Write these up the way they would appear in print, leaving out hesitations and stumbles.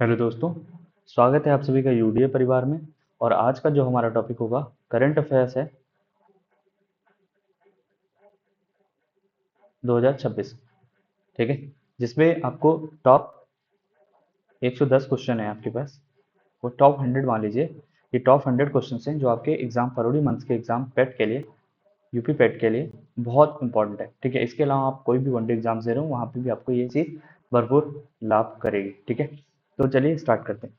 Hello दोस्तों, स्वागत है आप सभी का यूडीए परिवार में। और आज का जो हमारा टॉपिक होगा करंट अफेयर्स है 2026। ठीक है, जिसमें आपको टॉप 110 क्वेश्चन है आपके पास। वो टॉप 100 मान लीजिए। ये टॉप 100 क्वेश्चन हैं जो आपके एग्जाम फरवरी मंथ के एग्जाम पेट के लिए, यूपी पेट के लिए बहुत इंपॉर्टेंट है। ठीक है, इसके अलावा आप कोई भी वनडे एग्जाम दे रहे हो वहाँ पे भी आपको ये चीज़ भरपूर लाभ करेगी। ठीक है, तो चलिए स्टार्ट करते हैं।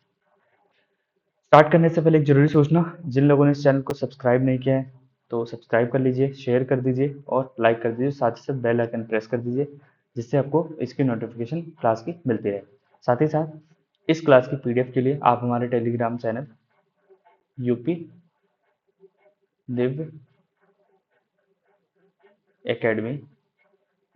स्टार्ट करने से पहले एक जरूरी सूचना, जिन लोगों ने इस चैनल को सब्सक्राइब नहीं किया है तो सब्सक्राइब कर लीजिए, शेयर कर दीजिए और लाइक कर दीजिए। साथ ही साथ बेल आइकन प्रेस कर दीजिए जिससे आपको इसकी नोटिफिकेशन क्लास की मिलती रहे। साथ ही साथ इस क्लास की पीडीएफ के लिए आप हमारे Telegram channel UP Divya academy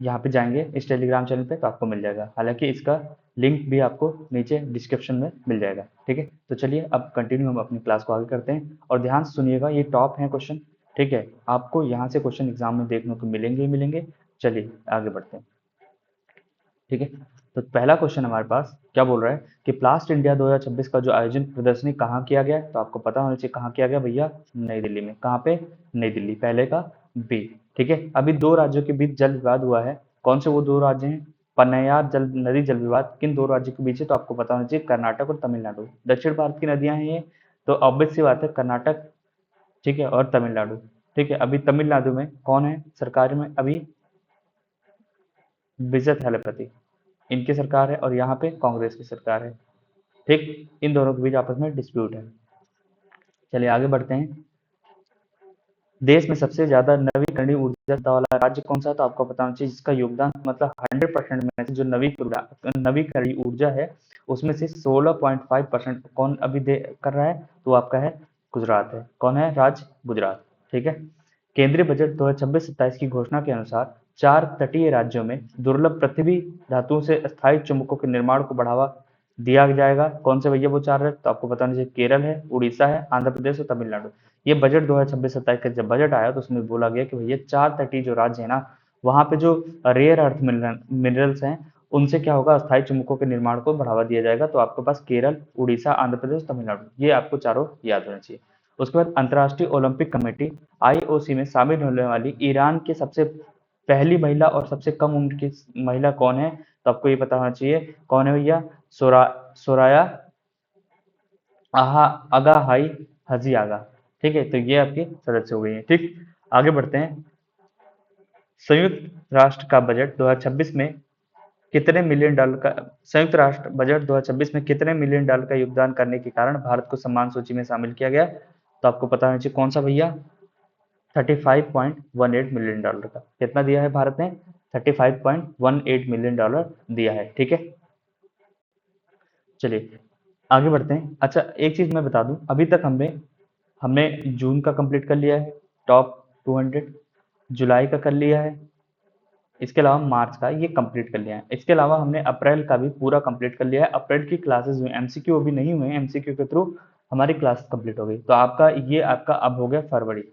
यहाँ पे जाएंगे इस टेलीग्राम चैनल पे तो आपको मिल जाएगा। हालांकि इसका लिंक भी आपको नीचे डिस्क्रिप्शन में मिल जाएगा। ठीक है, तो चलिए अब कंटिन्यू हम अपनी क्लास को आगे करते हैं और ध्यान से सुनिएगा, ये टॉप है क्वेश्चन। ठीक है, आपको यहाँ से क्वेश्चन एग्जाम में देखने को मिलेंगे ही मिलेंगे। चलिए आगे बढ़ते हैं। ठीक है, तो पहला क्वेश्चन हमारे पास क्या बोल रहा है कि प्लास्ट इंडिया 2026 का जो आयोजन प्रदर्शनी कहाँ किया गया है, तो आपको पता होना चाहिए कहाँ किया गया भैया, नई दिल्ली में। कहाँ पे? नई दिल्ली, पहले का बी। ठीक है, अभी दो राज्यों के बीच जल विवाद हुआ है। कौन से वो दो राज्य हैं? पन्नयार जल नदी जल विवाद किन दो राज्यों के बीच है, तो आपको पता होना चाहिए कर्नाटक और तमिलनाडु। दक्षिण भारत की नदियां हैं ये, तो ऑब्वियस सी बात है कर्नाटक, ठीक है, और तमिलनाडु। ठीक है, अभी तमिलनाडु में कौन है सरकार में अभी? विजय थालापति, इनकी सरकार है और यहाँ पे कांग्रेस की सरकार है। ठीक, इन दोनों के बीच आपस में डिस्प्यूट है। चलिए आगे बढ़ते हैं। देश में सबसे ज्यादा नवीकरणीय ऊर्जा वाला राज्य कौन सा है, तो आपको पता होना चाहिए जिसका योगदान मतलब 100% में से जो नवीकरणीय ऊर्जा है उसमें से 16.5% कौन अभी दे कर रहा है, तो आपका है गुजरात है। कौन है? राज्य गुजरात। ठीक है, केंद्रीय बजट 2026-27 की घोषणा के अनुसार 4 तटीय राज्यों में दुर्लभ पृथ्वी धातुओं से अस्थायी चुंबकों के निर्माण को बढ़ावा दिया जाएगा। कौन से भैया वो 4 है, तो आपको बताना चाहिए केरल है, उड़ीसा है, आंध्र प्रदेश और तमिलनाडु। ये बजट 2026-27 का जब बजट आया तो उसमें बोला गया कि भैया 4 तटीय जो राज्य है ना, वहां पे जो रेयर अर्थ मिनरल्स हैं उनसे क्या होगा, अस्थायी चुंबकों के निर्माण को बढ़ावा दिया जाएगा। तो आपके पास केरल, उड़ीसा, आंध्र प्रदेश, तमिलनाडु, ये आपको चारों याद होना चाहिए। उसके बाद अंतर्राष्ट्रीय ओलंपिक कमेटी आईओसी में शामिल होने वाली ईरान की सबसे पहली महिला और सबसे कम उम्र की महिला कौन है, तो आपको ये पता होना चाहिए कौन है भैया, सोराया आहा आगा हाई हजी आगा। ठीक है, तो ये आपके सदस्य हो गई है। ठीक, आगे बढ़ते हैं। संयुक्त राष्ट्र का बजट 2026 में कितने मिलियन डॉलर का संयुक्त राष्ट्र बजट 2026 में कितने मिलियन डॉलर का योगदान करने के कारण भारत को सम्मान सूची में शामिल किया गया, तो आपको पता होना चाहिए कौन सा भैया, 35.18 मिलियन डॉलर का। कितना दिया है भारत ने? 35.18 मिलियन डॉलर दिया है। ठीक है, चलिए आगे बढ़ते हैं। अच्छा, एक चीज मैं बता दूं, अभी तक हमने हमने जून का कंप्लीट कर लिया है टॉप 200, जुलाई का कर लिया है, इसके अलावा मार्च का ये कंप्लीट कर लिया है। इसके अलावा हमने अप्रैल का भी पूरा कंप्लीट कर लिया है। अप्रैल की क्लासेस में एमसीक्यू अभी नहीं हुए, एमसीक्यू के थ्रू हमारी क्लास कंप्लीट हो गई। तो आपका ये आपका अब हो गया फरवरी।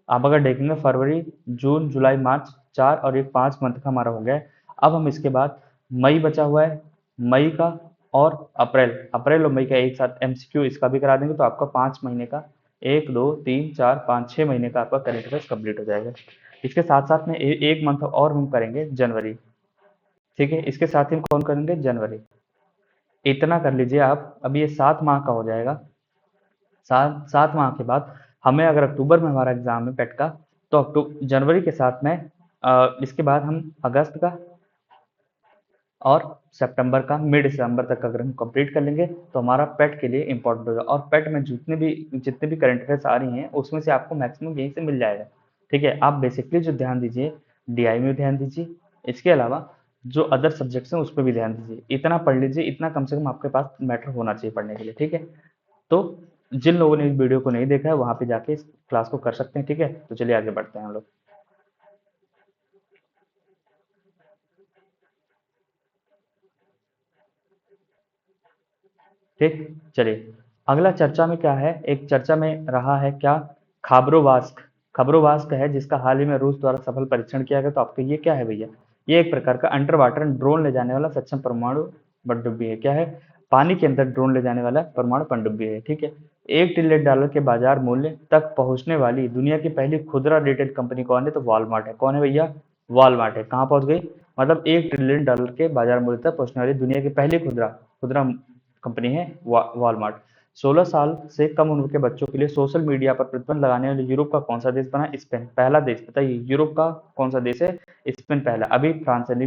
आप अगर देखेंगे फरवरी, जून, जुलाई, मार्च, 4 और एक 5 मंथ का हमारा हो गया है। अब हम इसके बाद मई बचा हुआ है, मई का और अप्रैल, अप्रैल और मई का एक साथ एमसीक्यू इसका भी करा देंगे तो आपका 5 महीने का, 1 2 3 4 5 6 महीने का आपका करंट अफेयर्स कंप्लीट हो जाएगा। इसके साथ साथ में एक मंथ और हम करेंगे जनवरी। ठीक है, इसके साथ ही हम कौन करेंगे? जनवरी। इतना कर लीजिए आप, अब ये 7 माह का हो जाएगा। 7 माह के बाद हमें अगर अक्टूबर में हमारा एग्जाम है पेट का, तो अक्टूबर जनवरी के साथ में इसके बाद हम अगस्त का और सितंबर का, मिड दिसंबर तक अगर हम कंप्लीट कर लेंगे तो हमारा पेट के लिए इंपॉर्टेंट होगा। और पेट में जितने भी करंट अफेयर्स आ रही हैं उसमें से आपको मैक्सिमम यहीं से मिल जाएगा। ठीक है, आप बेसिकली जो ध्यान दीजिए, डीआई में ध्यान दीजिए, इसके अलावा जो अदर सब्जेक्ट्स हैं उस पर भी ध्यान दीजिए। इतना पढ़ लीजिए, इतना कम से कम आपके पास मैटर होना चाहिए पढ़ने के लिए। ठीक है, तो जिन लोगों ने इस वीडियो को नहीं देखा है वहां पे जाके इस क्लास को कर सकते हैं। ठीक है, तो चलिए आगे बढ़ते हैं हम लोग। ठीक, चलिए अगला चर्चा में क्या है, एक चर्चा में रहा है क्या, खाबरोवास्क। खबरोवास्क है जिसका हाल ही में रूस द्वारा सफल परीक्षण किया गया। तो आपको ये क्या है भैया, ये एक प्रकार का अंडर वाटर ड्रोन ले जाने वाला सक्षम परमाणु पनडुब्बी है। क्या है? पानी के अंदर ड्रोन ले जाने वाला परमाणु पनडुब्बी है। ठीक है, $1 ट्रिलियन के बाजार मूल्य तक पहुंचने वाली दुनिया की पहली खुदरा रिटेल कंपनी कौन है? तो वॉलमार्ट है। कौन है भैया? वॉलमार्ट है। कहाँ पहुंच गई? मतलब $1 ट्रिलियन के बाजार मूल्य तक पहुंचने वाली दुनिया की पहली खुदरा खुदरा कंपनी है वॉलमार्ट। 16 साल से कम उम्र के बच्चों के लिए सोशल मीडिया पर प्रतिबंध लगाने वाले यूरोप का कौन सा देश बना? स्पेन। पहला देश बताइए, यूरोप का कौन सा देश है? स्पेन पहला। अभी फ्रांस ने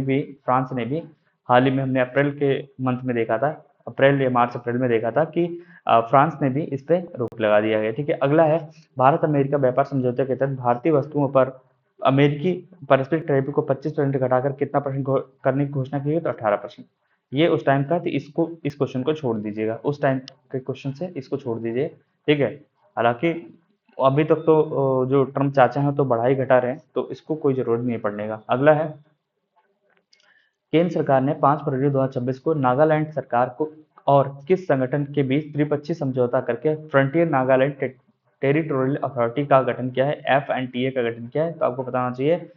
भी हाल ही में हमने अप्रैल के मंथ में देखा था, अप्रैल या मार्च अप्रैल में देखा था कि फ्रांस ने भी इस पे रोक लगा दिया गया। ठीक है, अगला है भारत अमेरिका व्यापार समझौते के तहत भारतीय वस्तुओं पर अमेरिकी पारस्परिक टैरिफ को 25% घटाकर कितना परसेंट करने की घोषणा की गई? तो 18%। ये उस टाइम का, तो इस क्वेश्चन को छोड़ दीजिएगा, उस टाइम के क्वेश्चन से इसको छोड़ दीजिए। ठीक है, हालांकि अभी तक तो जो ट्रम्प चाचा हैं तो बढ़ाई घटा रहे हैं, तो इसको कोई जरूरत नहीं पड़ने का। अगला है, केंद्र सरकार ने 5 फरवरी 2026 को नागालैंड सरकार को और किस संगठन के बीच त्रिपक्षीय समझौता करके फ्रंटियर नागालैंड टेरिटोरियल अथॉरिटी का गठन किया है? FNTA का गठन किया है। तो आपको पता होना चाहिए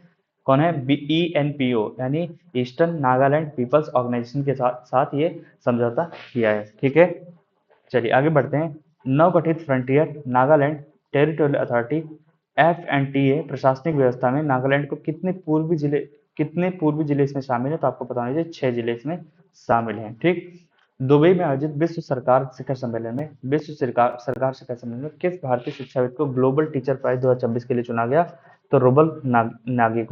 कौन है? ENPO यानी ईस्टर्न नागालैंड पीपल्स ऑर्गेनाइजेशन के साथ ये समझौता किया है। ठीक है, चलिए आगे बढ़ते हैं। नवगठित frontier Nagaland territorial authority FNTA प्रशासनिक व्यवस्था में नागालैंड को कितने पूर्वी जिले इसमें शामिल है? तो आपको पता होना चाहिए 6 जिले इसमें शामिल हैं। ठीक, दुबई में आयोजित विश्व सरकार शिखर सम्मेलन में किस भारतीय शिक्षाविद को ग्लोबल टीचर प्राइज 2026 के लिए चुना गया? तो रुबल नागी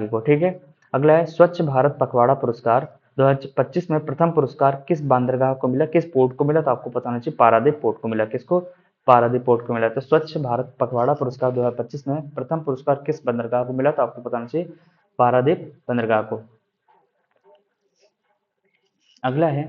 को। ठीक है, अगला है स्वच्छ भारत पखवाड़ा पुरस्कार 2025 में प्रथम पुरस्कार किस बंदरगाह को मिला? किस पोर्ट को मिला? तो आपको पता होना चाहिए पारादीप पोर्ट को मिला। किसको? पारादीप पोर्ट को मिला। तो स्वच्छ भारत पखवाड़ा पुरस्कार 2025 में प्रथम पुरस्कार किस बंदरगाह को मिला? तो आपको पता होना चाहिए पारादीप बंदरगाह को। अगला है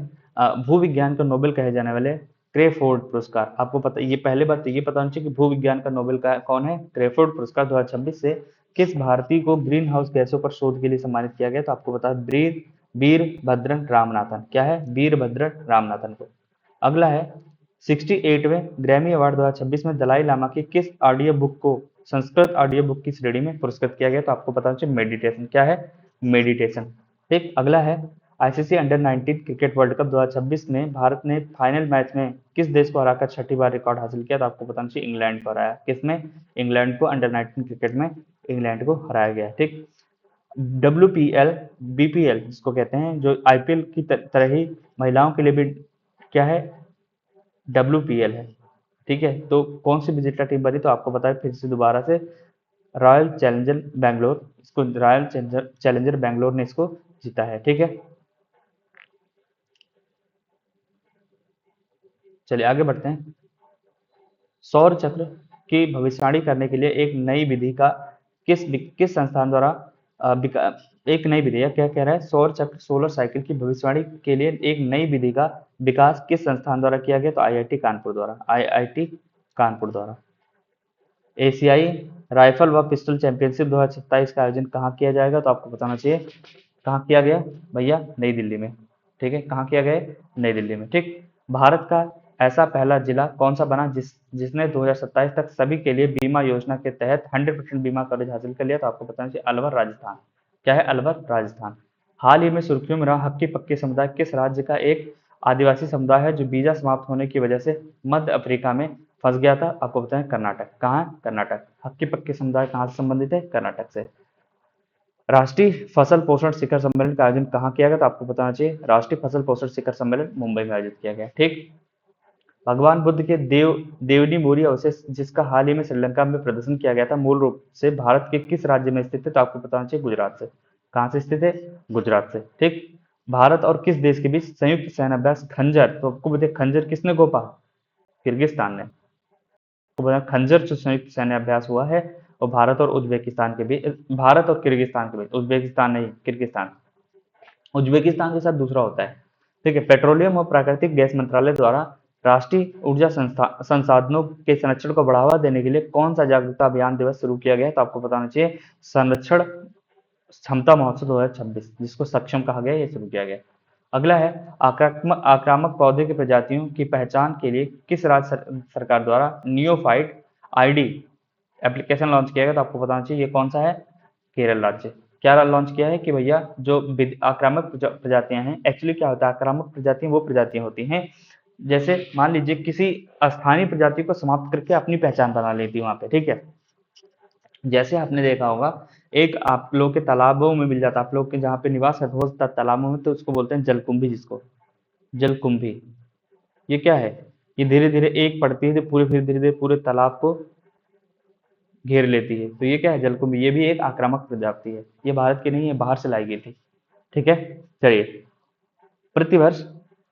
भू विज्ञान का नोबेल कहे जाने वाले क्रेफोर्ड पुरस्कार। आपको पता, ये पहले बात तो ये पता होना चाहिए कि भू विज्ञान का नोबेल का कौन है? क्रेफोर्ड पुरस्कार 2026 से किस भारतीय को ग्रीन हाउस गैसों पर शोध के लिए सम्मानित किया गया? तो आपको पता है वीरभद्रन रामनाथन। क्या है? वीरभद्रन रामनाथन को। अगला है 68वें ग्रैमी अवार्ड 2026 में दलाई लामा की किस ऑडियो बुक को संस्कृत ऑडियो बुक की श्रेणी में पुरस्कृत किया गया? तो आपको पता होना चाहिए मेडिटेशन। क्या है? मेडिटेशन। ठीक, अगला है ICC under 19 cricket world cup 2026 में भारत ने फाइनल मैच में किस देश को हराकर छठी बार रिकॉर्ड हासिल किया? तो आपको पता चाहिए इंग्लैंड को हराया। किसमें? इंग्लैंड को, अंडर 19 क्रिकेट में इंग्लैंड को हराया गया। ठीक, WPL BPL जिसको कहते हैं, जो IPL की तरह ही महिलाओं के लिए भी क्या है? WPL है। ठीक है, तो कौन सी विजेता टीम बनी? तो आपको पता है फिर से दोबारा से रॉयल चैलेंजर बैंगलोर, इसको रॉयल चैलेंजर बैंगलोर ने इसको जीता है। ठीक है, चलिए आगे बढ़ते हैं। सौर चक्र की भविष्यवाणी करने के लिए एक नई विधि का किस संस्थान द्वारा एक नई विधि, क्या कह रहा है? सौर चक्र सोलर साइकिल की भविष्यवाणी के लिए एक नई विधि का विकास किस संस्थान द्वारा किया गया? तो IIT कानपुर द्वारा। एशियाई राइफल व पिस्टल चैंपियनशिप 2027 का आयोजन कहाँ किया जाएगा? तो आपको बताना चाहिए कहाँ किया गया भैया? नई दिल्ली में। ठीक है, कहाँ किया गया? नई दिल्ली में। ठीक, भारत का ऐसा पहला जिला कौन सा बना जिसने 2027 तक सभी के लिए बीमा योजना के तहत 100% बीमा कवरेज हासिल कर लिया? तो आपको बताना चाहिए अलवर राजस्थान। क्या है? अलवर राजस्थान। हाल ही में सुर्खियों में रहा हक्की पक्की समुदाय किस राज्य का एक आदिवासी समुदाय है जो वीजा समाप्त होने की वजह से मध्य अफ्रीका में फंस गया था? आपको बताएं कर्नाटक। कहाँ? कर्नाटक। हक्की पक्की समुदाय कहाँ से संबंधित है? कर्नाटक से। राष्ट्रीय फसल पोषण शिखर सम्मेलन का आयोजन कहाँ किया गया? तो आपको बताना चाहिए राष्ट्रीय फसल पोषण शिखर सम्मेलन मुंबई में आयोजित किया गया। ठीक, भगवान बुद्ध के देवनी मोरी अवशेष जिसका हाल ही में श्रीलंका में प्रदर्शन किया गया था, मूल रूप से भारत के किस राज्य में स्थित है? तो आपको बताना चाहिए गुजरात से। कहाँ से स्थित है? गुजरात से। ठीक, भारत और किस देश के बीच संयुक्त सैन्य अभ्यास खंजर, तो आपको बताइए खंजर किसने गोपा? किर्गिस्तान ने। खंजर जो संयुक्त सैन्य अभ्यास हुआ है और भारत और उज्बेकिस्तान के बीच, भारत और किर्गिस्तान के बीच, उज्बेकिस्तान नहीं किर्गिस्तान, उज्बेकिस्तान के साथ दूसरा होता है। ठीक है, पेट्रोलियम और प्राकृतिक गैस मंत्रालय द्वारा राष्ट्रीय ऊर्जा संसाधनों के संरक्षण को बढ़ावा देने के लिए कौन सा जागरूकता अभियान दिवस शुरू किया गया है? तो आपको बताना चाहिए संरक्षण क्षमता महोत्सव 2026, जिसको सक्षम कहा गया, ये शुरू किया गया। अगला है आक्रामक पौधे की प्रजातियों की पहचान के लिए किस राज्य सरकार द्वारा नियोफाइट ID एप्लीकेशन लॉन्च किया गया? तो आपको बताना चाहिए ये कौन सा है? केरल राज्य। क्या लॉन्च किया है कि भैया जो आक्रामक प्रजातियां हैं, एक्चुअली क्या होता है, आक्रामक प्रजातियां वो प्रजातियां होती हैं जैसे मान लीजिए किसी स्थानीय प्रजाति को समाप्त करके अपनी पहचान बना लेती है वहां पे, ठीक है। जैसे आपने देखा होगा, एक आप लोग के तालाबों में मिल जाता है, आप लोग के जहाँ पे निवास है हो सकता है तालाबों में, तो उसको बोलते हैं जलकुंभी, जिसको जलकुंभी। ये क्या है, ये धीरे धीरे एक पड़ती है पूरे, फिर धीरे धीरे पूरे तालाब को घेर लेती है, तो ये क्या है, जलकुंभी। ये भी एक आक्रामक प्रजाति है, ये भारत की नहीं है, बाहर से लाई गई थी, ठीक है। चलिए, प्रतिवर्ष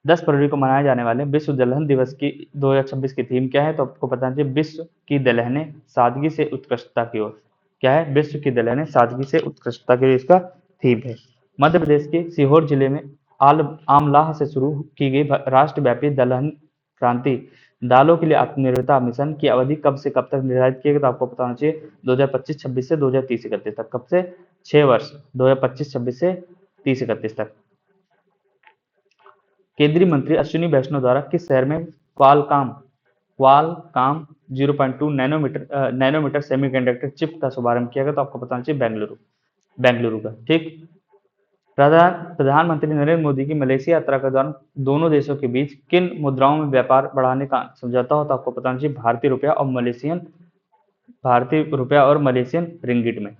10 फरवरी को मनाए जाने वाले विश्व दलहन दिवस की 2026 की थीम क्या है, तो आपको पता चाहिए, विश्व की दलहनें सादगी से उत्कृष्टता की ओर। क्या है, विश्व की दलहनें सादगी से उत्कृष्टता की ओर इसका थीम है। मध्य प्रदेश के सीहोर जिले में आमलाह से शुरू की गई राष्ट्रव्यापी दलहन क्रांति दालों के लिए आत्मनिर्भरता मिशन की अवधि कब से कब तक निर्धारित की गई, तो आपको पता होना चाहिए 2025-26 से 2030-31 तक। कब से, 6 वर्ष, 2025-26 से 30-31 तक। केंद्रीय मंत्री अश्विनी वैष्णव द्वारा किस शहर में क्वालकॉम 0.2 नैनोमीटर सेमीकंडक्टर चिप का शुभारंभ किया गया, तो आपको बताना चाहिए बेंगलुरु का, ठीक। प्रधानमंत्री नरेंद्र मोदी की मलेशिया यात्रा के दौरान दोनों देशों के बीच किन मुद्राओं में व्यापार बढ़ाने का समझौता हो, तो आपको बताना चाहिए भारतीय रुपया और मलेशियन रिंगिट में,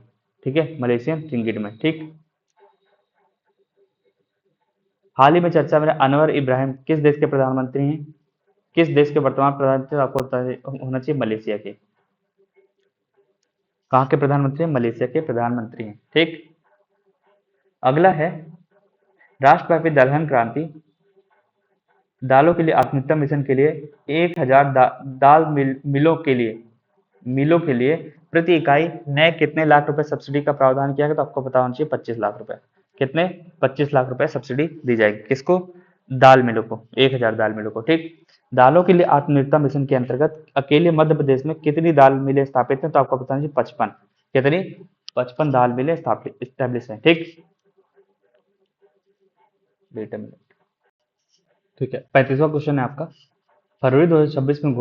ठीक है, मलेशियन रिंगिट में, ठीक। हाल ही में चर्चा में अनवर इब्राहिम किस देश के प्रधानमंत्री हैं, किस देश के वर्तमान प्रधानमंत्री, आपको होना चाहिए मलेशिया के। कहाँ के प्रधानमंत्री हैं, मलेशिया के प्रधानमंत्री हैं, ठीक। अगला है राष्ट्रव्यापी दलहन क्रांति दालों के लिए आत्मनिर्भरता मिशन के लिए 1000 दाल मिलों के लिए प्रति इकाई नए कितने लाख रुपए सब्सिडी का प्रावधान किया गया, तो आपको पता होना चाहिए 25 लाख रुपए। कितने, 25 लाख रुपए सब्सिडी दी जाएगी, किसको, दाल मिलों को, 1000 दाल मिलों को, ठीक। दालों के लिए आत्मनिर्भरता मिशन के अंतर्गत अकेले मध्य प्रदेश में कितनी दाल मिलें स्थापित हैं, तो आपको बताना चाहिए 55। कितनी, 55 दाल मिलें स्टैब्लिश है, ठीक। वेट अ मिनट, ठीक है। 35वां क्वेश्चन है आपका, फरवरी 2026 में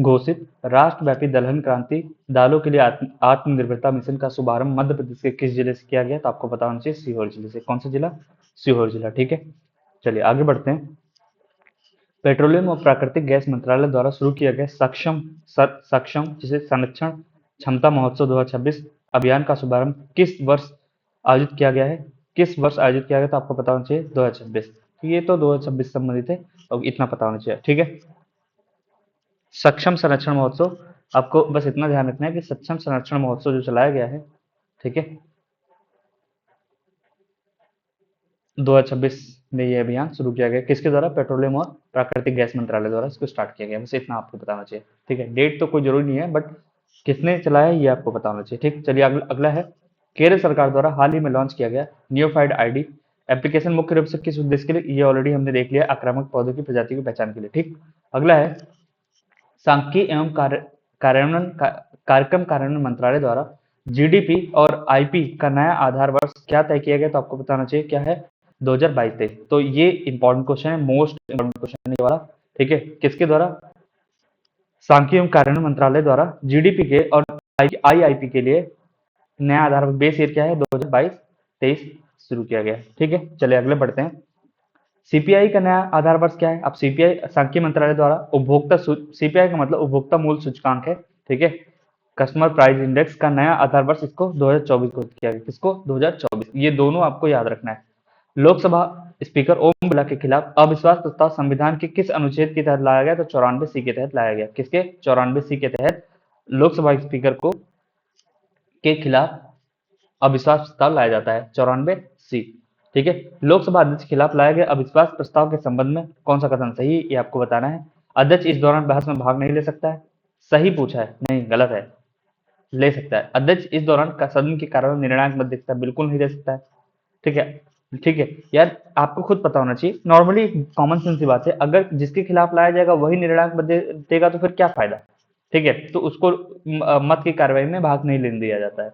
घोषित राष्ट्रव्यापी दलहन क्रांति दालों के लिए आत्मनिर्भरता मिशन का शुभारंभ मध्य प्रदेश के किस जिले से किया गया, तो आपको पता होना चाहिए सीहोर जिले से। कौन सा जिला, सीहोर जिला, ठीक है। चलिए आगे बढ़ते हैं। पेट्रोलियम और प्राकृतिक गैस मंत्रालय द्वारा शुरू किया गया सक्षम जिसे संरक्षण क्षमता महोत्सव 2026 अभियान का शुभारंभ किस वर्ष आयोजित किया गया है, किस वर्ष आयोजित किया गया, तो आपको पता होना चाहिए 2026। ये तो 2026 संबंधित है, और इतना पता होना चाहिए, ठीक है। सक्षम संरक्षण महोत्सव, आपको बस इतना ध्यान रखना है कि सक्षम संरक्षण महोत्सव जो चलाया गया है, ठीक है, 2026 में ये अभियान शुरू किया गया, किसके द्वारा, पेट्रोलियम और प्राकृतिक गैस मंत्रालय द्वारा इसको स्टार्ट किया गया, बस इतना आपको बताना चाहिए, ठीक है। डेट तो कोई जरूरी नहीं है, बट किसने चलाया ये आपको पता होना चाहिए, ठीक। चलिए अगला है, केरल सरकार द्वारा हाल ही में लॉन्च किया गया नियोफाइड आईडी एप्लीकेशन मुख्य रूप से किस उद्देश्य के लिए, ये ऑलरेडी हमने देख लिया, आक्रामक पौधों की प्रजाति की पहचान के लिए, ठीक। अगला है, सांख्यिकी एवं कार्यक्रम कार्यान्वयन मंत्रालय द्वारा जीडीपी और आईपी का नया आधार वर्ष क्या तय किया गया, तो आपको बताना चाहिए क्या है, 2022-23। तो ये इंपॉर्टेंट क्वेश्चन है, मोस्ट इंपॉर्टेंट क्वेश्चन है ये वाला, ठीक है। किसके द्वारा, सांख्यिकी एवं कार्यान्वयन मंत्रालय द्वारा जीडीपी के और आईआईपी के लिए नया आधार बेस ईयर क्या है, 2022-23 शुरू किया गया, ठीक है। चलिए अगले बढ़ते हैं। सीपीआई का नया आधार वर्ष क्या है, अब सीपीआई सांख्यिकी मंत्रालय द्वारा सीपीआई का मतलब उपभोक्ता मूल्य सूचकांक है, ठीक है। कस्टमर प्राइस इंडेक्स का नया आधार वर्ष इसको 2024 को किया गया, किसको, 2024। ये दोनों आपको याद रखना है। लोकसभा स्पीकर ओम बिरला के खिलाफ अविश्वास प्रस्ताव संविधान के किस अनुच्छेद के तहत लाया गया, तो 94C के तहत लाया गया, किसके, 94C के तहत लोकसभा स्पीकर को के खिलाफ अविश्वास प्रस्ताव लाया जाता है, 94C, ठीक है। लोकसभा अध्यक्ष के खिलाफ लाए गए अविश्वास प्रस्ताव के संबंध में कौन सा कथन सही है, ये आपको बताना है। अध्यक्ष इस दौरान बहस में भाग नहीं ले सकता है, सही पूछा है, नहीं गलत है, ले सकता है। अध्यक्ष इस दौरान सदन की कार्यवाही निर्णायक मत दे सकता है, बिल्कुल नहीं दे सकता है, ठीक है। ठीक है यार, आपको खुद पता होना चाहिए, नॉर्मली कॉमन सेंस की बात है, अगर जिसके खिलाफ लाया जाएगा वही निर्णायक मत देगा तो फिर क्या फायदा, ठीक है। तो उसको मत की कार्यवाही में भाग नहीं लेने दिया जाता है,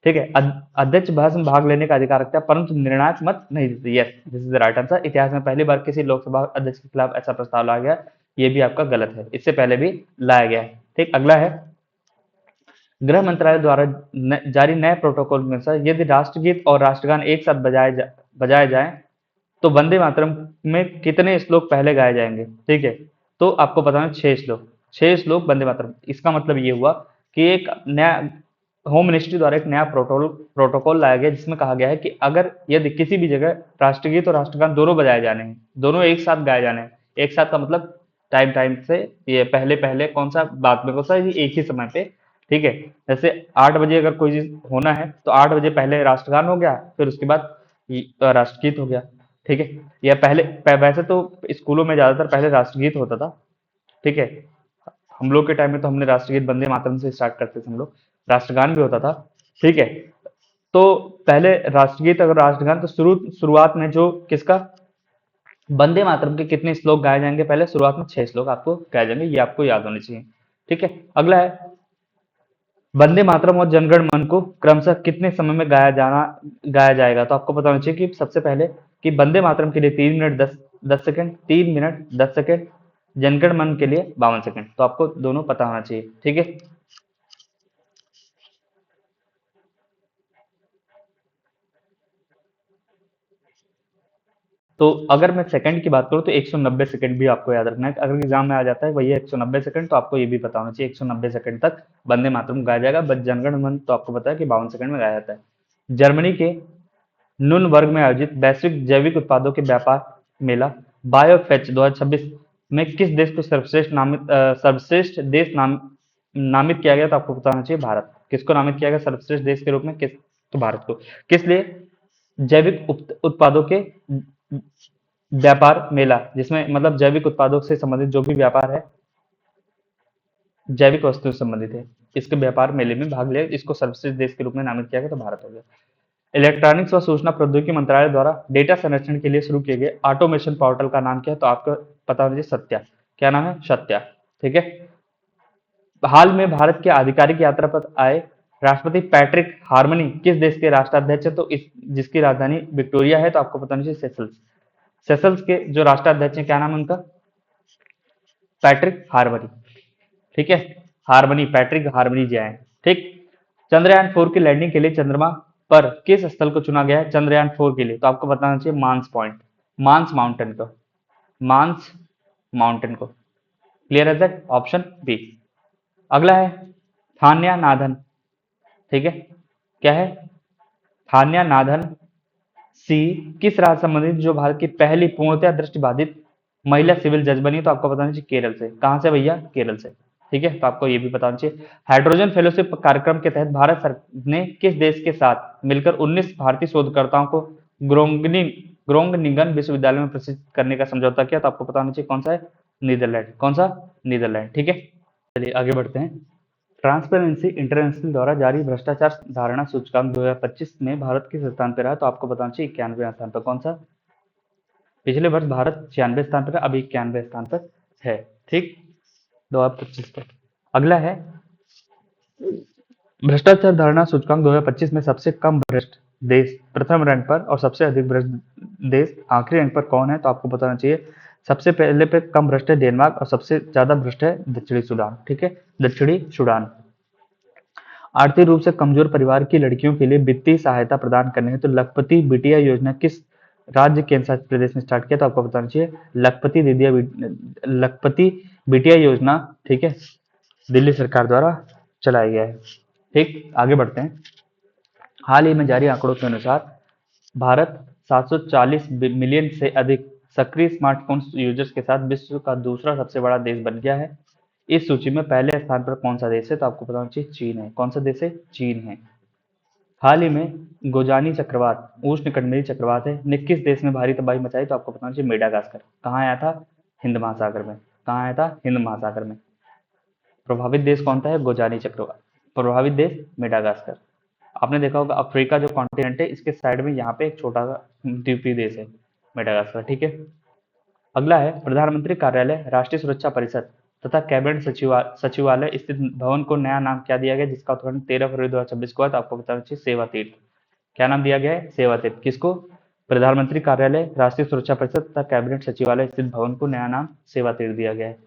ठीक है। अध्यक्ष बहस में भाग लेने का अधिकार रखता है, परंतु निर्णायक मत नहीं देते। Yes, this is the right answer. इतिहास में पहली बार किसी लोकसभा अध्यक्ष के खिलाफ ऐसा प्रस्ताव लाया गया, ये भी आपका गलत है, इससे पहले भी लाया गया है, ठीक। अगला है, गृह मंत्रालय द्वारा जारी नए प्रोटोकॉल के अनुसार यदि राष्ट्रगीत और राष्ट्रगान एक साथ बजाए जाएं तो वंदे मातरम में कितने श्लोक पहले गाए जाएंगे? ठीक है, तो आपको बताना 6 श्लोक, 6 श्लोक वंदे मातरम। इसका मतलब ये हुआ कि एक नया होम मिनिस्ट्री द्वारा एक नया प्रोटोकॉल लाया गया जिसमें कहा गया है कि अगर यदि किसी भी जगह राष्ट्रगीत और राष्ट्रगान दोनों बजाए जाने हैं, दोनों एक साथ गाए जाने हैं, एक साथ का मतलब टाइम टाइम से, ये पहले पहले कौन सा बाद में कौन सा, ये एक ही समय पे, ठीक है। जैसे 8 बजे अगर कोई चीज होना है तो 8 बजे पहले राष्ट्रगान हो गया, फिर उसके बाद राष्ट्रगीत हो गया, ठीक है। या वैसे तो स्कूलों में ज्यादातर पहले राष्ट्रगीत होता था, ठीक है। हम लोग के टाइम में तो हमने राष्ट्रगीत वंदे मातरम से स्टार्ट करते थे हम लोग, राष्ट्रगान भी होता था, ठीक है। तो पहले राष्ट्रगीत अगर राष्ट्रगान तो शुरुआत में जो किसका, वंदे मातरम के कितने श्लोक गाए जाएंगे? पहले शुरुआत में 6 श्लोक आपको गाए जाएंगे, ये आपको याद होने चाहिए, ठीक है। अगला है वंदे मातरम और जनगण मन को क्रमशः कितने समय में गाया जाएगा? तो आपको पता होना चाहिए कि सबसे पहले कि वंदे मातरम के लिए 3 मिनट 10 सेकंड, 3 मिनट 10 सेकंड, जनगण मन के लिए 52 सेकंड। तो आपको दोनों पता होना चाहिए, ठीक है। तो अगर मैं सेकंड की बात करूँ तो 190 सेकंड भी आपको याद रखना है, अगर एग्जाम में आ जाता है वही 190 सेकंड, तो आपको ये भी पता होना चाहिए 190 सेकंड तक वंदे मातरम गाया जाएगा। बट जनगण मन तो आपको पता है कि 52 सेकंड में गाया जाता है। जर्मनी के नुनबर्ग में आयोजित वैश्विक जैविक उत्पादों के व्यापार मेला बायोफेच 2026 में किस देश को सर्वश्रेष्ठ देश नामित किया गया? तो आपको पता होना चाहिए भारत। किसको नामित किया गया सर्वश्रेष्ठ देश के रूप में? तो भारत को। किस लिए? जैविक उत्पादों के व्यापार मेला, जिसमें मतलब जैविक उत्पादों से संबंधित जो भी व्यापार है, जैविक वस्तु से संबंधित है, इसके व्यापार मेले में भाग लिया, इसको सर्वश्रेष्ठ देश के रूप में नामित किया गया, तो भारत हो गया। इलेक्ट्रॉनिक्स व सूचना प्रौद्योगिकी मंत्रालय द्वारा डेटा संरक्षण के लिए शुरू किए गए ऑटोमेशन पोर्टल का नाम क्या है? तो आपको पता होना चाहिए सत्या। क्या नाम है? सत्या, ठीक है। हाल में भारत के आधिकारिक यात्रा पर आए राष्ट्रपति पैट्रिक हार्मनी किस देश के राष्ट्राध्यक्ष है? तो इस जिसकी राजधानी विक्टोरिया है, तो आपको पता होना चाहिए सेशल्स। सेशल्स के जो राष्ट्राध्यक्ष हैं, क्या नाम है उनका? पैट्रिक हार्मनी, ठीक है। हार्मनी, पैट्रिक हार्मनी जी आए, ठीक। चंद्रयान 4 की लैंडिंग के लिए चंद्रमा पर किस स्थल को चुना गया है चंद्रयान 4 के लिए? तो आपको बताना चाहिए मांस पॉइंट, मांस माउंटेन को, मांस माउंटेन को। क्लियर है दैट? Option B. अगला है थान्या नाथन, ठीक है। क्या है? थान्या नाथन सी किस राज्य संबंधित जो भारत की पहली पूर्णतः दृष्टिबाधित महिला सिविल जज बनी? तो आपको बताना चाहिए केरल से। कहां से भैया? केरल से, ठीक है। तो आपको ये भी बताना चाहिए। हाइड्रोजन फेलोशिप कार्यक्रम के तहत भारत सरकार ने किस देश के साथ मिलकर 19 भारतीय शोधकर्ताओं को ग्रोंगनिगन विश्वविद्यालय में प्रशिक्षित करने का समझौता किया? तो आपको पता होना चाहिए कौन सा है? नीदरलैंड। कौन सा? नीदरलैंड, ठीक है। चलिए आगे बढ़ते हैं। ट्रांसपेरेंसी इंटरनेशनल द्वारा जारी भ्रष्टाचार धारणा सूचकांक 2025 में भारत किस स्थान पर रहा? तो आपको बताना चाहिए 91वें स्थान पर। कौन सा? पिछले वर्ष भारत 96 स्थान पर, अभी 91 स्थान पर है, ठीक, 2025 पर। अगला है भ्रष्टाचार धारणा सूचकांक 2025 में सबसे कम भ्रष्ट देश प्रथम रैंक पर और सबसे अधिक भ्रष्ट देश आखिरी रैंक पर कौन है? तो आपको बताना चाहिए सबसे पहले पे कम भ्रष्ट है डेनमार्क और सबसे ज्यादा भ्रष्ट है दक्षिणी सूडान, ठीक है, दक्षिणी सूडान। आर्थिक रूप से कमजोर परिवार की लड़कियों के लिए वित्तीय सहायता प्रदान करने हेतु लखपति बिटिया योजना किस राज्य केंद्र शासित प्रदेश में स्टार्ट किया? तो आपको बताना चाहिए लखपति बिटिया योजना, ठीक है, दिल्ली सरकार द्वारा चलाया गया है, ठीक। आगे बढ़ते हैं। हाल ही में जारी आंकड़ों के अनुसार भारत 740 मिलियन से अधिक सक्रिय स्मार्टफोन यूजर्स के साथ विश्व का दूसरा सबसे बड़ा देश बन गया है। इस सूची में पहले स्थान पर कौन सा देश है? तो आपको पता होना चाहिए चीन है। कौन सा देश है? चीन है। हाल ही में गोजानी चक्रवात, उष्णकटिबंधीय चक्रवात है, ने किस देश में भारी तबाही मचाई? तो आपको बताना चाहिए मेडागास्कर। कहाँ आया था? हिंद महासागर में। कहाँ आया था? हिंद महासागर में। प्रभावित देश कौन सा है? गोजानी चक्रवात। प्रभावित देश मेडागास्कर। आपने देखा होगा अफ्रीका जो कॉन्टिनेंट है, इसके साइड में यहाँ पे एक छोटा सा द्वीपीय देश है मेडागास्कर, ठीक है। अगला है प्रधानमंत्री कार्यालय, राष्ट्रीय सुरक्षा परिषद तथा कैबिनेट सचिवालय स्थित भवन को नया नाम क्या दिया गया जिसका उद्घाटन 13 फरवरी 2026 को हुआ? तो आपको बताना चाहिए सेवा तीर्थ। क्या नाम दिया गया है? सेवा तीर्थ। किसको? प्रधानमंत्री कार्यालय, राष्ट्रीय सुरक्षा परिषद तथा कैबिनेट सचिवालय स्थित भवन को नया नाम सेवा तीर्थ दिया गया है।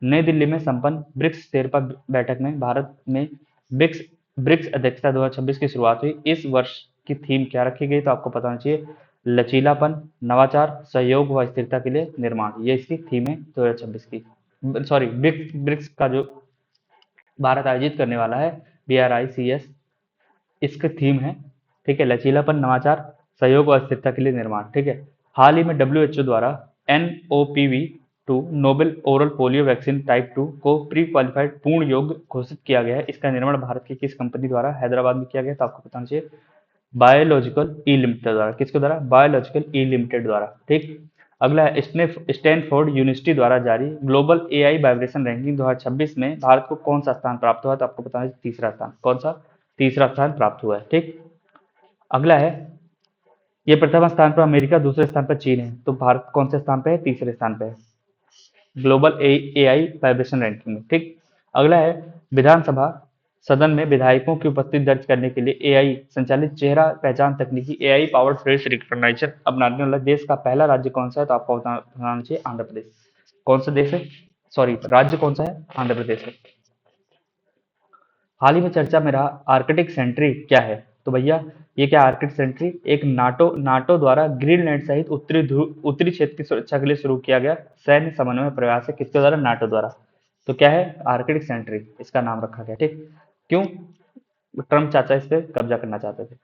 नई दिल्ली में संपन्न ब्रिक्स शेरपा बैठक में भारत में ब्रिक्स ब्रिक्स अध्यक्षता 2026 की शुरुआत हुई। इस वर्ष की थीम क्या रखी गई, तो आपको पता होना चाहिए लचीलापन, नवाचार, सहयोग व स्थिरता के लिए निर्माण, ये इसकी थीम है 2026 की। सॉरी, ब्रिक्स ब्रिक्स का जो भारत आयोजित करने वाला है, BRICS, इसकी थीम है, ठीक है, लचीलापन, नवाचार, सहयोग और स्थिरता के लिए निर्माण, ठीक है। हाल ही में WHO द्वारा NOPV2 Nobel oral polio vaccine type 2 को प्री क्वालिफाइड पूर्ण योग्य घोषित किया गया है। इसका निर्माण भारत की किस कंपनी द्वारा हैदराबाद में किया गया, तो आपको बताना चाहिए बायोलॉजिकल ई लिमिटेड द्वारा। किसके द्वारा? बायोलॉजिकल ई लिमिटेड द्वारा, ठीक। अगला है स्टैनफोर्ड यूनिवर्सिटी द्वारा जारी ग्लोबल एआई वाइब्रेशन रैंकिंग 2026 में भारत को कौन सा स्थान प्राप्त हुआ, तो आपको बताना है तीसरा स्थान। कौन सा? तीसरा स्थान प्राप्त हुआ है, ठीक। अगला है, ये प्रथम स्थान पर अमेरिका, दूसरे स्थान पर चीन है, तो भारत कौन से स्थान पे है? तीसरे स्थान पे है ग्लोबल एआई वाइब्रेशन रैंकिंग में, ठीक। अगला है, विधानसभा सदन में विधायकों की उपस्थिति दर्ज करने के लिए एआई संचालित चेहरा पहचान तकनीकी एआई पावर्ड फेस रिकॉग्निशन अपनाने वाला देश का पहला राज्य कौन सा है, तो आपको बताना चाहिए आंध्र प्रदेश। कौन सा देश है? सॉरी, राज्य कौन सा है? आंध्र प्रदेश है। हाल ही में चर्चा में रहा आर्कटिक सेंट्री क्या है, तो भैया ये क्या आर्कटिक सेंट्री? एक नाटो नाटो द्वारा ग्रीनलैंड सहित उत्तरी क्षेत्र की सुरक्षा के लिए शुरू किया गया सैन्य समन्वय प्रयास है। किसके द्वारा? नाटो द्वारा। तो क्या है? आर्कटिक सेंट्री इसका नाम रखा गया, ठीक। क्यों? ट्रम्प चाचा इस पे कब्जा करना चाहते थे।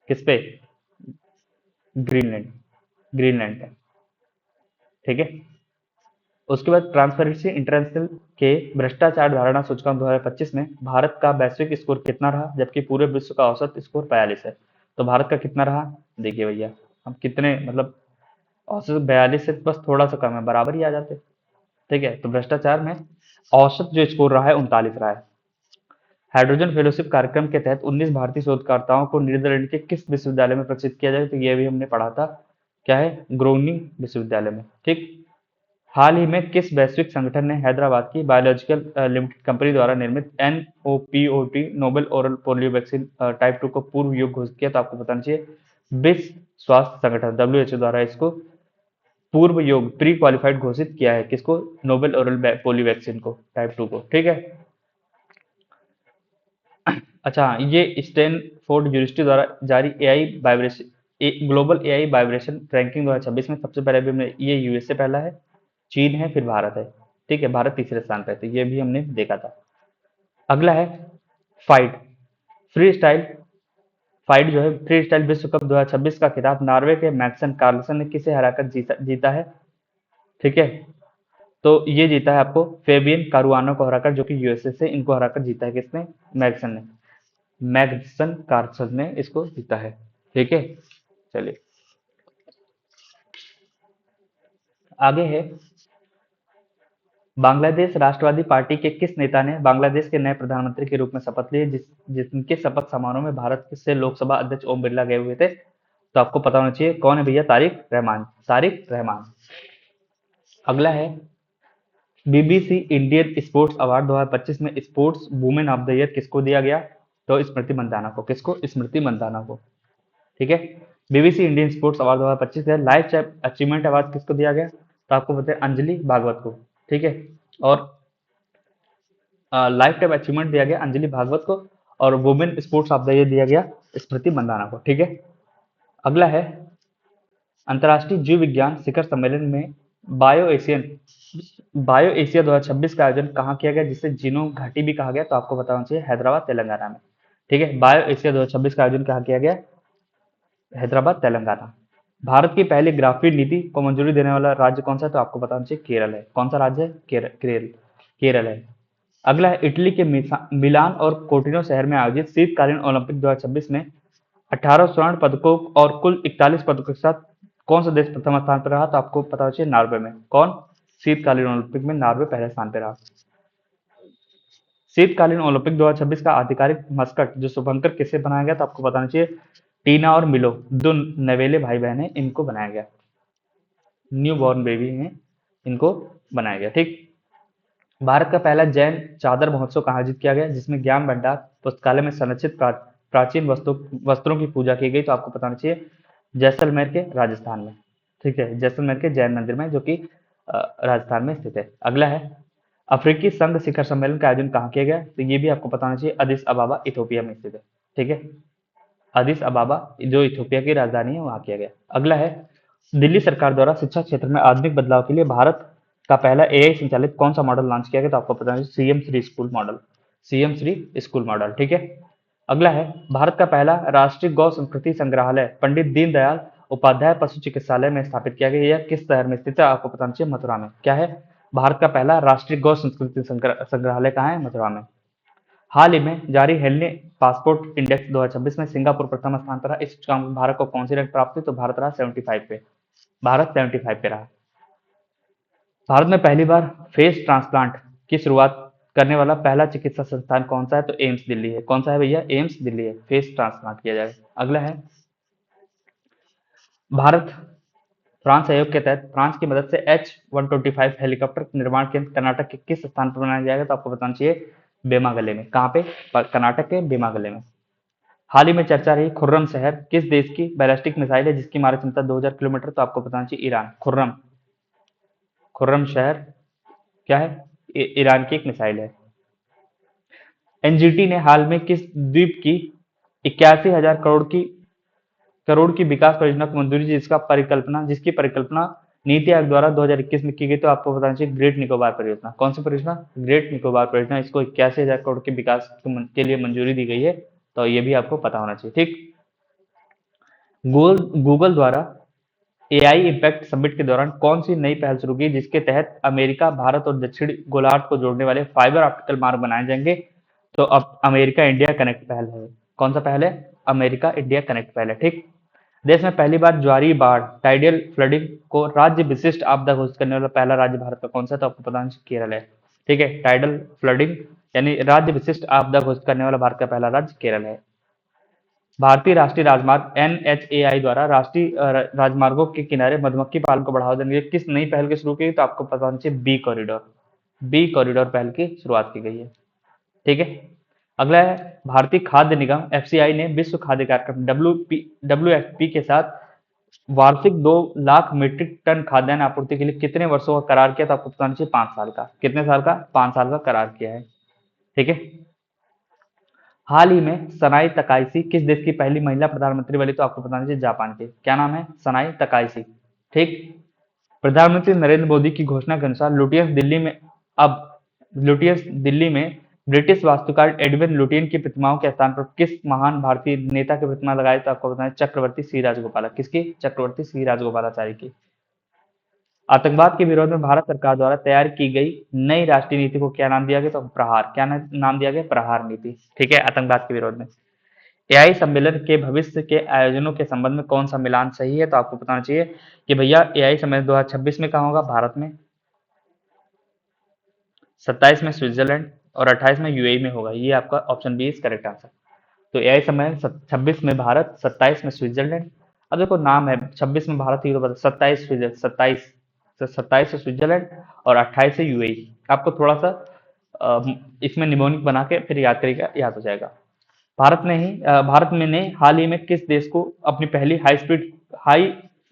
किस पे? ग्रीनलैंड, ग्रीनलैंड पे, ठीक है। उसके बाद ट्रांसपेरेंसी इंटरनेशनल के भ्रष्टाचार धारणा सूचकांक 2025 में भारत का वैश्विक स्कोर कितना रहा, जबकि पूरे विश्व का औसत स्कोर 42 है। तो भारत का कितना रहा? देखिए भैया, हम कितने मतलब औसत 42 से बस थोड़ा सा कम है, बराबर ही आ जाते, ठीक है। तो भ्रष्टाचार में औसत जो स्कोर रहा है 39 रहा है। हाइड्रोजन फेलोशिप कार्यक्रम के तहत 19 भारतीय शोधकर्ताओं को नीदरलैंड के किस विश्वविद्यालय में प्रशिक्षित किया जाए, तो ये भी हमने पढ़ा था, क्या है? ग्रोनिंग विश्वविद्यालय में, ठीक। हाल ही में किस वैश्विक संगठन ने हैदराबाद की बायोलॉजिकल लिमिटेड कंपनी द्वारा निर्मित NOPOT Nobel oral polio vaccine type 2 को पूर्व योग्य घोषित किया, तो आपको बताना चाहिए विश्व स्वास्थ्य संगठन WHO द्वारा इसको पूर्व योग प्री क्वालिफाइड घोषित किया है। किसको? नोबेल ओरल पोलियो वैक्सीन को टाइप 2 को, ठीक है। अच्छा, ये स्टैनफोर्ड यूनिवर्सिटी द्वारा जारी AI vibration global AI vibration ranking 2026 में सबसे पहले भी हमने ये यूएसए पहला है, चीन है, फिर भारत है, ठीक है। भारत तीसरे स्थान पर है, तो ये भी हमने देखा था। अगला है फाइट फ्री स्टाइल फाइट जो है फ्री स्टाइल विश्व कप 2026 का खिताब नॉर्वे के मैक्सन कार्लसन ने किसे हराकर जीता है, ठीक है। तो ये जीता है आपको फेबियन कारुआनो को हराकर, जो कि यूएसए से इनको हराकर जीता है। किसने? मैक्सन ने, मैग्सन कार्लसन ने इसको जीता है, ठीक है। चलिए आगे है, बांग्लादेश राष्ट्रवादी पार्टी के किस नेता ने बांग्लादेश के नए प्रधानमंत्री के रूप में शपथ ली, जिनके शपथ समारोह में भारत से लोकसभा अध्यक्ष ओम बिरला गए हुए थे, तो आपको पता होना चाहिए कौन है भैया? तारिक रहमान, तारिक रहमान। अगला है, बीबीसी इंडियन स्पोर्ट्स अवार्ड 2025 में sports women of the year किसको दिया गया, तो स्मृति मंदाना को। किसको? स्मृति मंदाना को, ठीक है। बीबीसी इंडियन स्पोर्ट्स अवार्ड 2025 है। लाइफ अचीवमेंट अवार्ड किसको दिया गया, तो आपको पता है अंजलि भागवत को, ठीक है। और लाइफ टाइम अचीवमेंट दिया गया अंजलि भागवत को, और women sports of the year दिया गया स्मृति मंदाना को, ठीक है। अगला है, अंतर्राष्ट्रीय जीव विज्ञान शिखर सम्मेलन में बायो एशिया 2026 का आयोजन कहाँ किया गया, जिसे जीनोम घाटी भी कहा गया, तो आपको बताना चाहिए हैदराबाद तेलंगाना में, ठीक है। बायो एशिया 2026 का आयोजन कहाँ किया गया? हैदराबाद तेलंगाना। भारत की पहली ग्राफीन नीति को मंजूरी देने वाला राज्य कौन सा है, तो आपको बताना चाहिए केरल है। कौन सा राज्य है? केरल है। अगला है, इटली के मिलान और कोर्टिनो शहर में आयोजित शीतकालीन ओलंपिक 2026 में 18 स्वर्ण पदकों और कुल 41 पदकों के साथ कौन सा देश प्रथम स्थान पर रहा, तो आपको पता होना चाहिए नॉर्वे में। कौन? शीतकालीन ओलंपिक में नॉर्वे पहले स्थान पर रहा। शीतकालीन ओलंपिक 2026 का आधिकारिक मस्कट जो शुभंकर किसे बनाया गया, तो आपको बताना चाहिए टीना और मिलो, दो नवेले भाई बहन है, इनको बनाया गया, न्यू बॉर्न बेबी है, इनको बनाया गया, ठीक। भारत का पहला जैन चादर महोत्सव कहाँ आयोजित किया गया, जिसमें ज्ञान भंडार पुस्तकालय में संरक्षित प्राचीन वस्त्रों की पूजा की गई, तो आपको बताना चाहिए जैसलमेर के राजस्थान में, ठीक है। जैसलमेर के जैन मंदिर में, जो कि राजस्थान में स्थित है। अगला है, अफ्रीकी संघ शिखर सम्मेलन का आयोजन कहाँ किया गया? तो ये भी आपको पता होना चाहिए, अदिस अबाबा इथोपिया में स्थित है। ठीक है, अदिस अबाबा जो इथोपिया की राजधानी है वहां किया गया। अगला है, दिल्ली सरकार द्वारा शिक्षा क्षेत्र में आधुनिक बदलाव के लिए भारत का पहला एआई संचालित कौन सा मॉडल लॉन्च किया गया? तो आपको पता है CM Shri school model, CM Shri school model. ठीक है, अगला है, भारत का पहला राष्ट्रीय गौ संस्कृति संग्रहालय पंडित दीनदयाल उपाध्याय पशु चिकित्सालय में स्थापित किया गया। यह किस शहर में स्थित है? आपको पता होना चाहिए मथुरा में। क्या है? भारत का पहला राष्ट्रीय गौ संस्कृति संग्रहालय कहाँ है? मथुरा में। हाल ही में जारी हेलने पासपोर्ट इंडेक्स 2026 में सिंगापुर प्रथम स्थान पर रहा। इस सूचकांक में भारत को कौन सी रैंक प्राप्त हुई? तो भारत रहा 75 पे, भारत 75 पे रहा। भारत में पहली बार फेस ट्रांसप्लांट की शुरुआत करने वाला पहला चिकित्सा संस्थान कौन सा है? तो एम्स दिल्ली है। कौन सा है भैया? एम्स दिल्ली है, फेस ट्रांसप्लांट किया जाएगा। अगला है, भारत फ्रांस सहयोग के तहत फ्रांस की मदद से H-125 हेलीकॉप्टर निर्माण केंद्र कर्नाटक के किस स्थान पर बनाया जाएगा? तो आपको बताना चाहिए बेमागले में। कहाँ पे? कर्नाटक के बेमागले में। हाल ही में चर्चा रही खुर्रम शहर किस देश की बैलिस्टिक मिसाइल है जिसकी मारक क्षमता 2000 किलोमीटर? तो आपको बताना चाहिए ईरान। खुर्रम, खुर्रम शहर क्या है? ईरान की एक मिसाइल है। एनजीटी ने हाल में किस द्वीप की 81,000 करोड़ की विकास परियोजना को मंजूरी दी जिसकी परिकल्पना नीति आयोग द्वारा 2021 में की गई? तो आपको बताना चाहिए ग्रेट निकोबार परियोजना। कौन सी परियोजना? ग्रेट निकोबार परियोजना। इसको 81,000 करोड़ के विकास के लिए मंजूरी दी गई है, तो ये भी आपको पता होना चाहिए। ठीक, गूगल द्वारा एआई इम्पैक्ट समिट के दौरान कौन सी नई पहल शुरू की जिसके तहत अमेरिका, भारत और दक्षिण गोलार्ध को जोड़ने वाले फाइबर ऑप्टिकल मार्ग बनाए जाएंगे? तो अब अमेरिका इंडिया कनेक्ट पहल है। कौन सा पहल है? अमेरिका इंडिया कनेक्ट पहल है। ठीक, देश में पहली बार ज्वारी बाढ़ टाइडियल फ्लडिंग को राज्य विशिष्ट आपदा घोषित करने वाला पहला राज्य भारत का कौन सा? तो आपको पता है केरल है। ठीक है, टाइडल फ्लडिंग यानी राज्य विशिष्ट आपदा घोषित करने वाला भारत का पहला राज्य केरल है। भारतीय राष्ट्रीय राजमार्ग NHAI द्वारा राष्ट्रीय राजमार्गों के किनारे मधुमक्खी पालन को बढ़ावा देने के लिए किस नई पहल की शुरू की? तो आपको पता होना चाहिए बी कॉरिडोर पहल की शुरुआत की गई है। ठीक है, अगला है, भारतीय खाद्य निगम FCI ने विश्व खाद्य कार्यक्रम WFP के साथ वार्षिक 2 लाख मीट्रिक टन खाद्यान्न आपूर्ति के लिए कितने वर्षों का करार किया? तो आपको बताना चाहिए 5 साल का। कितने साल का? 5 साल का करार किया है। ठीक है, हाल ही में सनाई तकाईशी किस देश की पहली महिला प्रधानमंत्री बनी? तो आपको बताना चाहिए जापान के। क्या नाम है? सनाई तकाईशी। ठीक, प्रधानमंत्री नरेंद्र मोदी की घोषणा के अनुसार लुटियंस दिल्ली में ब्रिटिश वास्तुकार एडविन लुटियन की प्रतिमाओं के स्थान पर किस महान भारतीय नेता की प्रतिमा लगाई? तो आपको बताना चक्रवर्ती सी राजगोपाला। किसकी? चक्रवर्ती सी राजगोपालाचारी की। आतंकवाद के विरोध में भारत सरकार द्वारा तैयार की गई नई राष्ट्रीय नीति को क्या नाम दिया गया? तो प्रहार। क्या नाम दिया गया? प्रहार नीति। ठीक है, आतंकवाद के विरोध में। एआई सम्मेलन के भविष्य के आयोजनों के संबंध में कौन सा मिलान सही है? तो आपको बताना चाहिए कि भैया एआई सम्मेलन 2026 में कहाँ होगा? भारत में। 27 में स्विट्जरलैंड और 28 में यूएई में होगा। ये आपका option B is correct answer. तो एआई सम्मेलन 26 में भारत, 27 में स्विट्जरलैंड। अब देखो नाम है 26 में भारत ही तो 27 से स्विट्जरलैंड और 28 से यूएई। आपको थोड़ा सा इसमें निमोनिक बना के फिर याद करेगा, याद हो जाएगा। भारत में ने हाल ही में किस देश को अपनी पहली हाई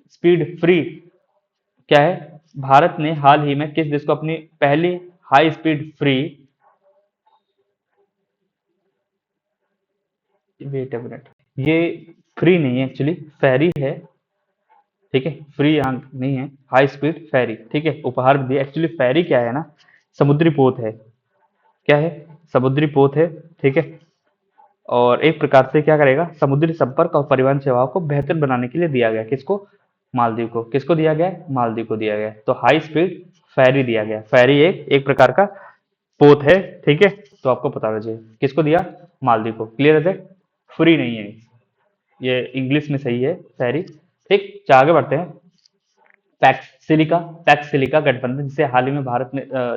स्पीड फ्री क्या है? भारत ने हाल ही में किस देश को अपनी पहली high speed free wait a minute, ये फ्री नहीं है एक्चुअली, फेरी है। ठीक है, फ्री यहाँ नहीं है, हाई स्पीड फेरी। ठीक है, उपहार भी दिया। एक्चुअली फेरी क्या है ना, समुद्री पोत है। क्या है? समुद्री पोत है। ठीक है, और एक प्रकार से क्या करेगा, समुद्री संपर्क और परिवहन सेवाओं को बेहतर बनाने के लिए दिया गया। किसको? मालदीव को। किसको दिया गया? मालदीव को दिया गया। तो हाई स्पीड फेरी दिया गया। फेरी एक प्रकार का पोत है। ठीक है, तो आपको पता होना चाहिए किसको दिया? मालदीव को। क्लियर है? फ्री नहीं है, ये इंग्लिश में सही है फेरी। ठीक, आगे बढ़ते हैं। पैक्स सिलिका गठबंधन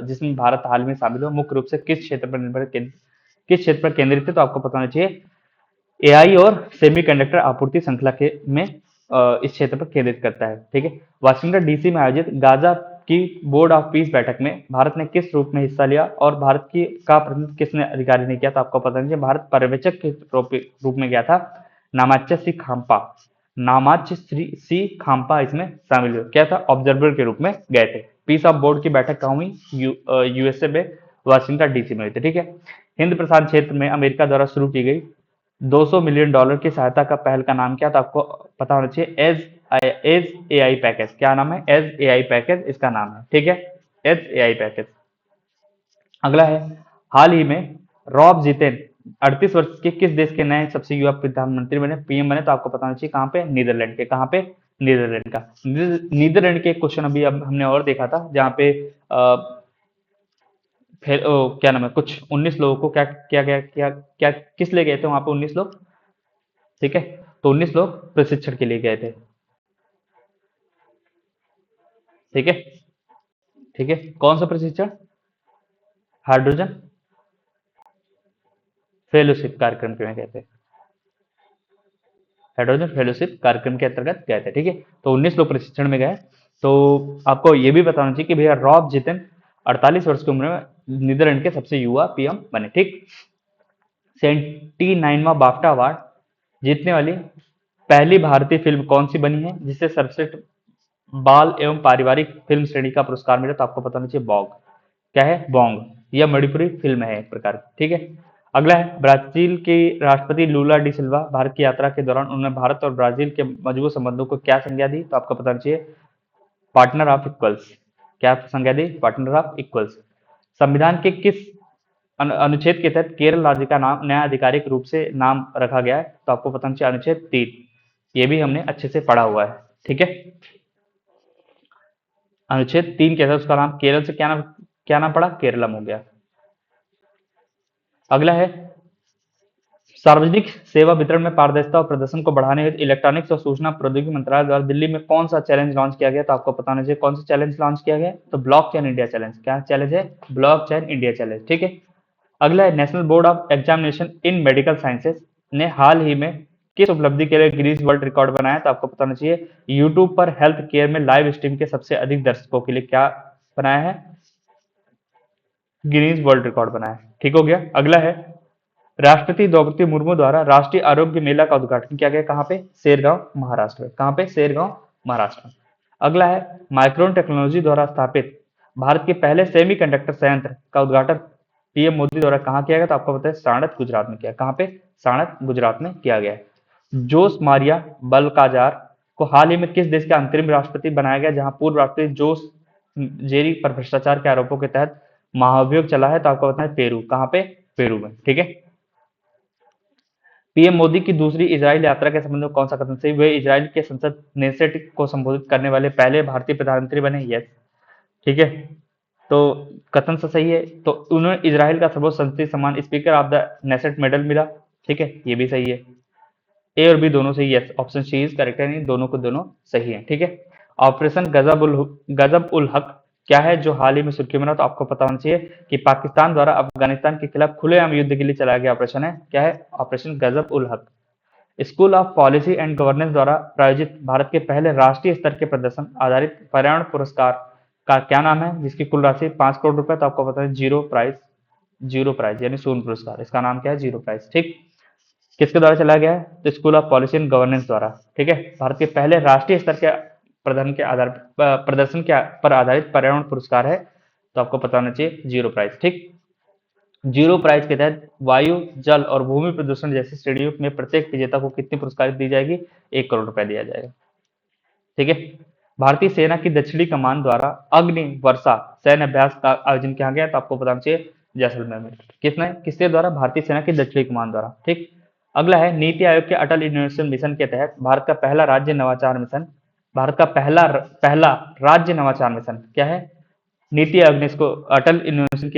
जिसमें भारत हाल में शामिल हुआ, मुख्य रूप से किस क्षेत्र पर केंद्रित है? तो आपको पता होना चाहिए एआई और सेमीकंडक्टर आपूर्ति श्रृंखला के में इस क्षेत्र पर केंद्रित करता है। ठीक है, वाशिंगटन डीसी में आयोजित गाजा की बोर्ड ऑफ पीस बैठक में भारत ने किस रूप में हिस्सा लिया और भारत की का प्रतिनिधित्व किसने अधिकारी ने किया? तो आपको पता नहीं, भारत पर्यवेक्षक के रूप में गया था। नामाच्य सी खाम्पा इसमें शामिल हुए। क्या था? ऑब्जर्वर के रूप में गए थे। पीस ऑफ बोर्ड की बैठक कहाँ हुई? यूएसए में, वाशिंगटन डीसी में हुई थी। ठीक है। हिंद प्रशांत क्षेत्र में अमेरिका द्वारा शुरू की गई $200 मिलियन की सहायता का पहल का नाम क्या था? आपको पता होना चाहिए। As A I package. क्या नाम है? एज ए आई पैकेज इसका नाम है। ठीक है, एज ए आई पैकेज। अगला है, हाल ही में रॉब जितेन 38 वर्ष के किस देश के नए सबसे युवा प्रधानमंत्री बने, पीएम बने? तो आपको पता होना चाहिए कहाँ पे? नीदरलैंड के। कहाँ पे? नीदरलैंड का। नीदरलैंड के क्वेश्चन अभी अब हमने और देखा था, जहाँ पे फिर क्या नाम है, कुछ 19 लोगों को क्या क्या क्या क्या क्या किस लिए गए थे वहां पे? 19 लोग। ठीक है, तो 19 लोग प्रशिक्षण के लिए गए थे। ठीक है, ठीक है, कौन सा प्रशिक्षण? हाइड्रोजन फेलोशिप कार्यक्रम के में गए थे। हाइड्रोजन फेलोशिप कार्यक्रम के अंतर्गत गए थे। ठीक है, तो 19 लोग प्रशिक्षण में गए। तो आपको ये भी बताना चाहिए कि भैया रॉब जितन 48 वर्ष की उम्र में नीदरलैंड के सबसे युवा पीएम बने। ठीक। 79वां बाफ्टा अवार्ड जीतने वाली पहली भारतीय फिल्म कौन सी बनी है जिसे सर्वश्रेष्ठ बाल एवं पारिवारिक फिल्म श्रेणी का पुरस्कार मिला? तो आपको पता होना चाहिए बॉग। क्या है? बोंग। यह मणिपुरी फिल्म है एक प्रकार की। ठीक है। अगला है, ब्राजील के राष्ट्रपति लूला डी सिल्वा भारत की यात्रा के दौरान उन्होंने भारत और ब्राजील के मजबूत संबंधों को क्या संज्ञा दी? तो आपको पता होना चाहिए पार्टनर ऑफ इक्वल्स। क्या संज्ञा दी? Partner of equals. संविधान के किस अनुच्छेद के तहत केरल राज्य का नाम नया आधिकारिक रूप से नाम रखा गया है? तो आपको पता होना चाहिए अनुच्छेद 3। ये भी हमने अच्छे से पढ़ा हुआ है। ठीक है, अनुच्छेद 3 के तहत उसका नाम केरल से क्या नाम पड़ा? केरलम हो गया। अगला है, सार्वजनिक सेवा वितरण में पारदर्शिता और प्रदर्शन को बढ़ाने हेतु इलेक्ट्रॉनिक्स और सूचना प्रौद्योगिकी मंत्रालय द्वारा दिल्ली में कौन सा चैलेंज लॉन्च किया गया? तो आपको पता होना चाहिए कौन सा चैलेंज लॉन्च किया गया? तो ब्लॉक चेन इंडिया चैलेंज। क्या चैलेंज है? Block chain India challenge. ठीक है। अगला है, national board of examination in medical sciences ने हाल ही में किस उपलब्धि के लिए गिनीज वर्ल्ड रिकॉर्ड बनाया? तो आपको पता होना चाहिए यूट्यूब पर हेल्थ केयर में लाइव स्ट्रीम के सबसे अधिक दर्शकों के लिए क्या बनाया है? गिनीज वर्ल्ड रिकॉर्ड बनाया है। ठीक हो गया। अगला है, राष्ट्रपति द्रौपदी मुर्मू द्वारा राष्ट्रीय आरोग्य मेला का उद्घाटन किया गया कहाँ पे? सेरगांव, महाराष्ट्र में। कहाँ पे? सेरगांव, महाराष्ट्र में। अगला है, माइक्रोन टेक्नोलॉजी द्वारा स्थापित भारत के पहले सेमीकंडक्टर संयंत्र का उद्घाटन पीएम मोदी द्वारा कहाँ किया गया? तो आपको पता है साणंद, गुजरात में किया। कहाँ पे? साणंद, गुजरात में किया गया। जोस मारिया बल्काजार को हाल ही में किस देश के अंतरिम राष्ट्रपति बनाया गया, जहां पूर्व राष्ट्रपति जोस जेरी पर भ्रष्टाचार के आरोपों के तहत महाभियोग चला है? तो आपको पता है पेरू। कहाँ पे? पेरू में। ठीक है। पीएम मोदी की दूसरी इजराइल यात्रा के संबंध में कौन सा कथन सही? वे इजराइल के संसद नेसेट को संबोधित करने वाले पहले भारतीय प्रधानमंत्री बने। यस। ठीक है, तो कथन से सही है। तो उन्होंने इजराइल का सर्वोच्च संसदीय सम्मान speaker of the Knesset medal मिला। ठीक है, ये भी सही है। ए और बी दोनों सही। Yes, option C is correct है, नहीं दोनों को दोनों सही है। ठीक है। ऑपरेशन गजब उल हक क्या है जो हाल ही में सुर्खियों में रहा? तो आपको पता होना चाहिए कि पाकिस्तान द्वारा अफगानिस्तान के खिलाफ खुलेआम युद्ध के लिए चलाया गया ऑपरेशन है। क्या है? ऑपरेशन गजब ul Haq. School of policy and governance द्वारा प्रायोजित भारत के पहले राष्ट्रीय स्तर के प्रदर्शन आधारित पर्यावरण पुरस्कार का क्या नाम है, जिसकी कुल राशि 5 करोड़ रुपए? तो आपको पता है जीरो प्राइज। जीरो प्राइज यानी शून्य पुरस्कार, इसका नाम क्या है? Zero prize. ठीक। किसके द्वारा चलाया गया है? तो school of policy and governance द्वारा। ठीक है, भारत के पहले राष्ट्रीय स्तर के प्रदर्शन के पर आधारित पर्यावरण पुरस्कार है। तो आपको पता होना चाहिए जीरो प्राइज। ठीक। जीरो प्राइज के तहत वायु, जल और भूमि प्रदूषण जैसी श्रेणियों में प्रत्येक विजेता को कितनी पुरस्कार दी जाएगी? 1 करोड़ रुपए दिया जाएगा। ठीक है। भारतीय सेना की दक्षिणी कमान द्वारा अग्नि वर्षा सैन्य अभ्यास का आयोजन किया गया। तो आपको पता होना चाहिए जैसलमेर में। किसके द्वारा? भारतीय सेना की दक्षिणी कमान द्वारा। ठीक। अगला है, नीति आयोग के अटल इनोवेशन मिशन के तहत भारत का पहला राज्य नवाचार मिशन, भारत का पहला पहला राज्य नवाचार मिशन क्या है? नीति आयोग ने इसको अटल इनोवेशन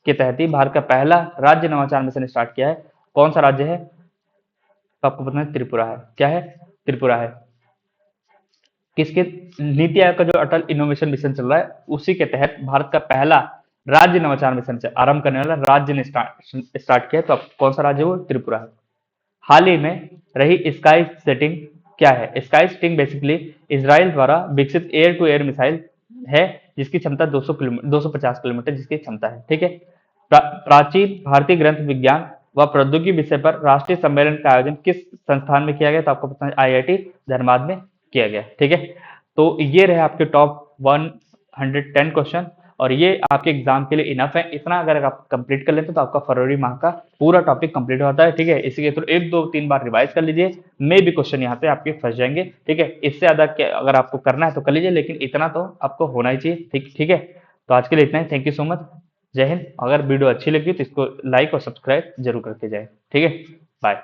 के तहत ही भारत का पहला राज्य नवाचार मिशन स्टार्ट किया है। कौन सा राज्य है? तो आपको पता है त्रिपुरा है। क्या है? त्रिपुरा है। किसके? नीति आयोग का जो अटल इनोवेशन मिशन चल रहा है उसी के तहत भारत का पहला राज्य नवाचार मिशन से आरंभ करने वाला राज्य ने स्टार्ट किया। तो अब कौन सा राज्य है वो? त्रिपुरा है। हाल ही में रही स्काई सेटिंग क्या है? स्काई सेटिंग बेसिकली इजराइल द्वारा विकसित एयर टू एयर मिसाइल है, जिसकी क्षमता 250 किलोमीटर जिसकी क्षमता है। ठीक है। प्राचीन भारतीय ग्रंथ विज्ञान व प्रौद्योगिकी विषय पर राष्ट्रीय सम्मेलन का आयोजन किस संस्थान में किया गया? तो आपको पता है आईआईटी धनबाद में किया गया। ठीक है, तो ये रहे आपके टॉप 1 110 क्वेश्चन, और ये आपके एग्जाम के लिए इनफ है। इतना अगर आप कंप्लीट कर लेते तो आपका फरवरी माह का पूरा टॉपिक कंप्लीट होता है, ठीक है। इसी के थ्रू 1 2 3 बार रिवाइज कर लीजिए, मे भी क्वेश्चन यहाँ से आपके फंस जाएंगे, ठीक है। इससे ज्यादा अगर आपको करना है तो कर लीजिए, लेकिन इतना तो आपको होना ही चाहिए, ठीक ठीक है। तो आज के लिए इतना ही, थैंक यू सो मच, जय हिंद। अगर वीडियो अच्छी लगी तो इसको लाइक और सब्सक्राइब जरूर करके जाए, ठीक है। बाय।